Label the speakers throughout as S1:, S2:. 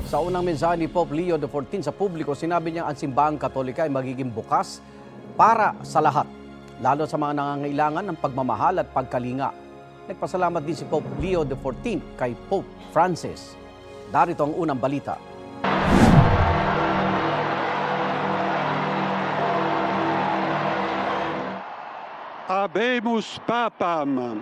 S1: Sa unang mensahe ni Pope Leo XIV sa publiko, sinabi niya ang simbahang Katolika ay magiging bukas para sa lahat, lalo sa mga nangangailangan ng pagmamahal at pagkalinga. Nagpasalamat din si Pope Leo XIV kay Pope Francis. Darito ang unang balita.
S2: Habemus Papam.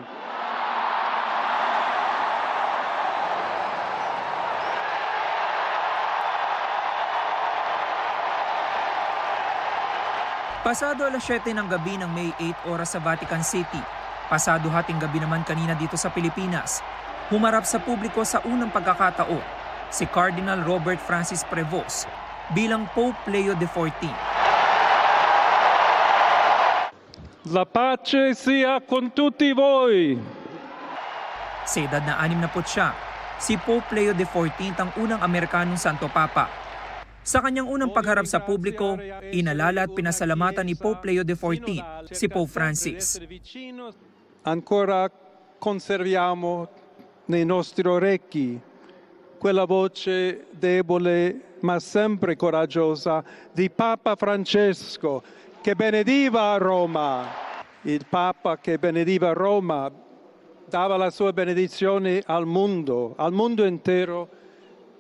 S3: Pasado alas 7 ng gabi ng May 8 oras sa Vatican City. Pasado hating gabi naman kanina dito sa Pilipinas. Humarap sa publiko sa unang pagkakataon si Cardinal Robert Francis Prevost bilang Pope Leo XIV.
S2: La pace sia con tutti voi.
S3: Sa edad na 69, si Pope Leo XIV ang unang Amerikanong Santo Papa. Sa kanyang unang pagharap sa publiko, inalala at pinasalamatan ni Pope Leo XIV si Pope Francis.
S2: Ancora conserviamo nei nostri orecchi quella voce debole ma sempre coraggiosa di Papa Francesco che benediva Roma. Il Papa che benediva Roma dava la sua benedizione al mondo intero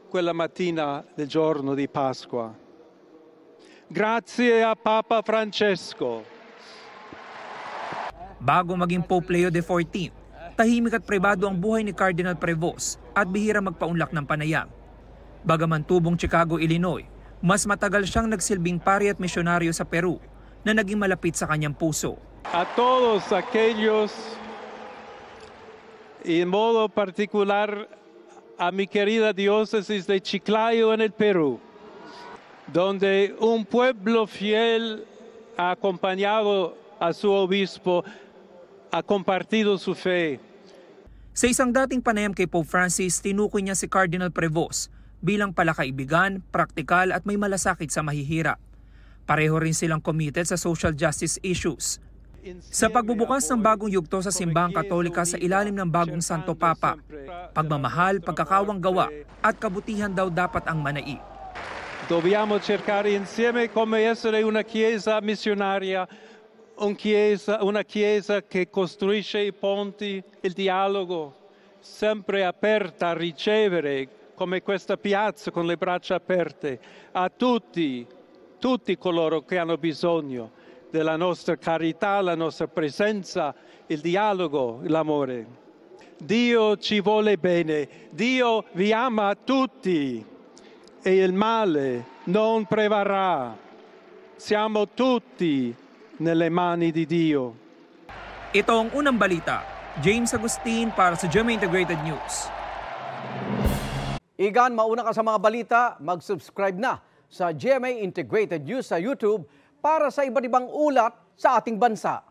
S2: quella mattina del giorno di Pasqua. Grazie a Papa Francesco.
S3: Bago maging Pope Leo XIV, tahimik at pribado ang buhay ni Cardinal Prevost at bihira magpaunlak ng panayam. Bagaman tubong Chicago, Illinois, mas matagal siyang nagsilbing pari at misyonaryo sa Peru na naging malapit sa kanyang puso.
S2: A todos aquellos, en modo particular a mi querida diócesis de Chiclayo en el Perú, donde un pueblo fiel ha acompañado a su obispo, ha compartido su fe.
S3: Sa isang dating panayam kay Pope Francis, tinukoy niya si Cardinal Prevost bilang palakaibigan, praktikal at may malasakit sa mahihirap. Pareho rin silang committed sa social justice issues. Sa pagbubukas ng bagong yugto sa simbahang Katolika sa ilalim ng bagong Santo Papa, pagmamahal, pagkakawang gawa at kabutihan daw dapat ang manai.
S2: Dobbiamo cercare insieme come essere una chiesa missionaria, una chiesa che costruisce i ponti, il dialogo, sempre aperta a ricevere, come questa piazza con le braccia aperte, a tutti coloro che hanno bisogno della nostra carità, la nostra presenza, il dialogo, l'amore. Dio ci vuole bene, Dio vi ama tutti e il male non prevarrà. Siamo tutti nelle mani di Dio.
S3: Ito ang unang balita. James Agustin para sa GMA Integrated News.
S1: Igan, mauna ka sa mga balita, mag-subscribe na sa GMA Integrated News sa YouTube para sa iba't ibang ulat sa ating bansa.